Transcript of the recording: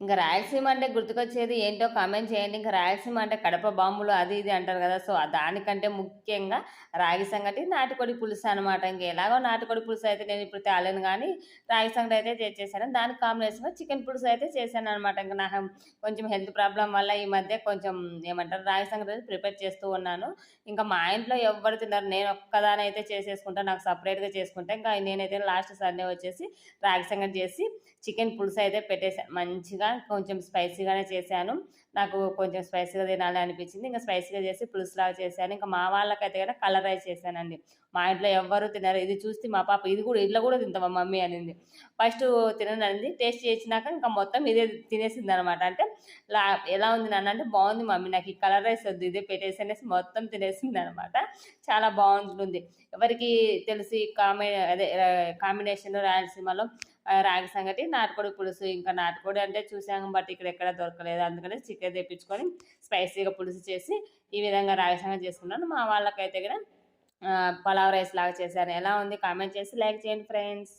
ఇంక రాయలసీమ అంటే గుర్తుకొచ్చేది ఏంటో కామెంట్ చేయండి. ఇంక రాయలసీమ అంటే కడప బాంబులు అది ఇది అంటారు గదా! సో, దానికంటే ముఖ్యంగా రాగి సంగటి, నాటుకోడి పులుసు అనమాట. ఇంక ఎలాగో నాటుకోడి పులుసు అయితే నేనిప్పుడు తేలేను గానీ, రాగి సంగటి అయితే చేసేసాను. దానికి కాంబినేషన్‌గా చికెన్ పులుసు అయితే చేశాననమాట. ఇంక నాకు కొంచెం హెల్త్ ప్రాబ్లమ్ వల్ల ఈ మధ్య కొంచెం ఏమంటారు రాగి సంగటి అయితే ప్రిపేర్ చేస్తూ ఉన్నాను. ఇంకా మా ఇంట్లో ఎవ్వరు తినరు. నేనొక్కదాన్ని అయితే చేసేసుకుంటా. నాకు సెపరేట్‌గా చేసుకుంటా. ఇంకా నేనైతే లాస్ట్ సండే వచ్చేసి రాగి సంగటి చేసి చికెన్ పులుసు అయితే పెట్టేసాను. మంచిగా కొంచెం స్పైసీగానే చేశాను. నాకు కొంచెం స్పైసీగా తినాలి అనిపించింది. ఇంక స్పైసీగా చేసి పులుసులాగా చేశాను. ఇంకా మా వాళ్ళకైతే గనక కలర్ రైస్ చేశానండి. మా ఇంట్లో ఎవ్వరు తినరు. ఇది చూసి మా పాప ఇట్లా గూడా తింటావా మమ్మీ అనింది. ఫస్టు తినననింది. టేస్ట్ చేసినాక ఇంకా మొత్తం ఇదే తినేసిందనమాట. అంటే లా ఎలా ఉంది నాన్న అంటే, "బావుంది మమ్మీ నాకు ఈ కలర్ రైస్ వద్దు. ఇదే పెట్టేసి" అనేసి మొత్తం తినేసిందనమాట. చాలా బావుంటుంది. ఎవరికీ తెలుసు ఈ కాంబినేషన్ రాయలసీమలో రాగి సంగటి, నాటుకోడి పులుసు. ఇంకా నాటుకోడి అంటే చూసాం బట్ ఇక్కడెక్కడ దొరకలేదు. అందుకని చికెన్ తెప్పించుకొని స్పైసీగా పులుసు చేసి ఈ విధంగా రాగి సంగటి చేసుకున్నాను. మా వాళ్ళకైతే గన పలావ్ రైస్ లాగా చేశాను. ఎలా ఉంది కామెంట్ చేసి లైక్ చేయండి ఫ్రెండ్స్.